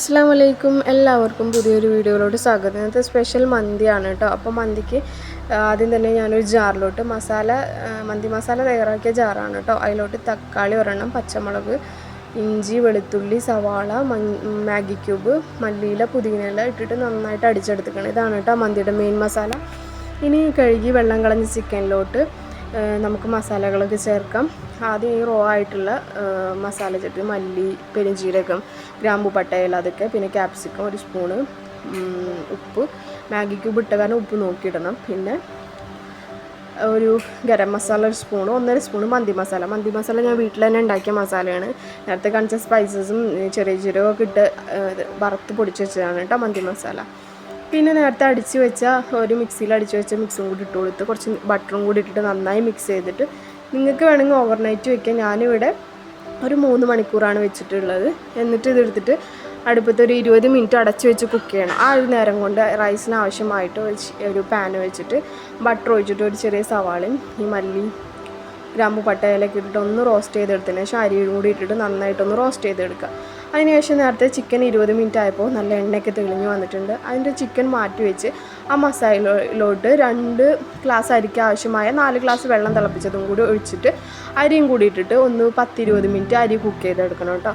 അസ്സലാമലൈക്കും എല്ലാവർക്കും പുതിയൊരു വീഡിയോയിലോട്ട് സ്വാഗതം. ഇന്നത്തെ സ്പെഷ്യൽ മന്തിയാണ് കേട്ടോ. അപ്പോൾ മന്തിക്ക് ആദ്യം തന്നെ ഞാനൊരു ജാറിലോട്ട് മന്തി മസാല തയ്യാറാക്കിയ ജാറാണ് കേട്ടോ. അതിലോട്ട് തക്കാളി ഒരെണ്ണം, പച്ചമുളക്, ഇഞ്ചി, വെളുത്തുള്ളി, സവാള, മാഗി ക്യൂബ്, മല്ലിയില, പുതിനയില ഇട്ടിട്ട് നന്നായിട്ട് അടിച്ചെടുത്തിക്കണം. ഇതാണ് കേട്ടോ മന്തിയുടെ മെയിൻ മസാല. ഇനി കഴുകി വെള്ളം കളഞ്ഞ ചിക്കനിലോട്ട് നമുക്ക് മസാലകളൊക്കെ ചേർക്കാം. ആദ്യം ഈ റോ ആയിട്ടുള്ള മസാല ചട്ടി, മല്ലി, പെരുംജീരകം, ഗ്രാമ്പു, പട്ടയില, അതൊക്കെ, പിന്നെ ക്യാപ്സിക്കം ഒരു സ്പൂണ്, ഉപ്പ്, മാഗി ക്യൂബ് ഇട്ട കാരണം ഉപ്പ് നോക്കിയിടണം. പിന്നെ ഒരു ഗരം മസാല ഒരു സ്പൂണ്, 1.5 സ്പൂണ് മന്തി മസാല ഞാൻ വീട്ടിൽ തന്നെ ഉണ്ടാക്കിയ മസാലയാണ്. നേരത്തെ കാണിച്ച സ്പൈസസും ചെറിയ ജീരകമൊക്കെ ഇട്ട് വറുത്ത് പൊടിച്ച് വെച്ചതാണ് കേട്ടോ മന്തി മസാല. പിന്നെ നേരത്തെ അടിച്ച് വെച്ച മിക്സിയിൽ അടിച്ച് വെച്ച മിക്സും കൂടി ഇട്ട് കൊടുത്ത് കുറച്ച് ബട്ടറും കൂടി ഇട്ടിട്ട് നന്നായി മിക്സ് ചെയ്തിട്ട് നിങ്ങൾക്ക് വേണമെങ്കിൽ ഓവർനൈറ്റ് വയ്ക്കാം. ഞാനിവിടെ ഒരു 3 മണിക്കൂറാണ് വെച്ചിട്ടുള്ളത്. എന്നിട്ട് ഇതെടുത്തിട്ട് അടുപ്പത്ത് ഒരു 20 മിനിറ്റ് അടച്ച് വെച്ച് കുക്ക് ചെയ്യണം. ആ ഒരു നേരം കൊണ്ട് റൈസിന് ആവശ്യമായിട്ട് ഒരു പാൻ വെച്ചിട്ട് ബട്ടർ ഒഴിച്ചിട്ട് ഒരു ചെറിയ സവാളയും ഈ മല്ലി, ഗ്രാമ്പു, പട്ടയിലൊക്കെ ഇട്ടിട്ട് ഒന്ന് റോസ്റ്റ് ചെയ്തെടുത്തതിന് ശേഷം അരിയും കൂടി ഇട്ടിട്ട് നന്നായിട്ടൊന്ന് റോസ്റ്റ് ചെയ്തെടുക്കുക. അതിനുശേഷം നേരത്തെ ചിക്കൻ 20 മിനിറ്റ് ആയപ്പോൾ നല്ല എണ്ണയൊക്കെ തെളിഞ്ഞ് വന്നിട്ടുണ്ട്. അതിൻ്റെ ചിക്കൻ മാറ്റി വെച്ച് ആ മസാലയിലോട്ട് 2 ഗ്ലാസ് അരിക്ക് ആവശ്യമായ 4 ഗ്ലാസ് വെള്ളം തിളപ്പിച്ചതും കൂടി ഒഴിച്ചിട്ട് അരിയും കൂടി ഇട്ടിട്ട് ഒന്ന് 10-20 മിനിറ്റ് അരി കുക്ക് ചെയ്തെടുക്കണം കേട്ടോ.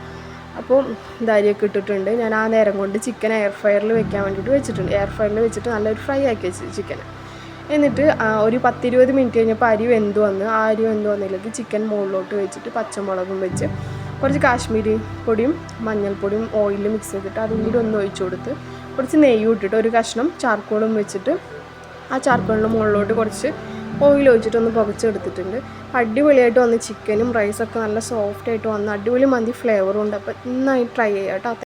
അപ്പോൾ ഇത് അരിയൊക്കെ ഇട്ടിട്ടുണ്ട്. ഞാൻ ആ നേരം കൊണ്ട് ചിക്കൻ എയർ ഫ്രയറിൽ വെക്കാൻ വേണ്ടിയിട്ട് വെച്ചിട്ടുണ്ട്. എയർ ഫ്രയറിൽ വെച്ചിട്ട് നല്ലൊരു ഫ്രൈ ആക്കി വെച്ച് ചിക്കൻ. എന്നിട്ട് ഒരു 10-20 മിനിറ്റ് കഴിഞ്ഞപ്പോൾ അരി വെന്ത് വന്ന് ആ അരി വെന്ത് വന്നതിലേക്ക് ചിക്കൻ മുകളിലോട്ട് വെച്ചിട്ട് പച്ചമുളകും വെച്ച് കുറച്ച് കാശ്മീരി പൊടിയും മഞ്ഞൾപ്പൊടിയും ഓയിലും മിക്സ് ചെയ്തിട്ട് അതും കൂടി ഒന്ന് ഒഴിച്ചു കൊടുത്ത് കുറച്ച് നെയ്യും ഇട്ടിട്ട് ഒരു കഷ്ണം ചാർക്കോളും വെച്ചിട്ട് ആ ചാർക്കോളിൻ്റെ മുകളിലോട്ട് കുറച്ച് ഓയിൽ ഒഴിച്ചിട്ടൊന്ന് പുകച്ചെടുത്തിട്ടുണ്ട്. അടിപൊളിയായിട്ട് വന്ന് ചിക്കനും റൈസൊക്കെ നല്ല സോഫ്റ്റായിട്ട് വന്ന് അടിപൊളി മന്തി ഫ്ലേവറും ഉണ്ട്. അപ്പോൾ നന്നായി ട്രൈ ചെയ്യാം കേട്ടോ.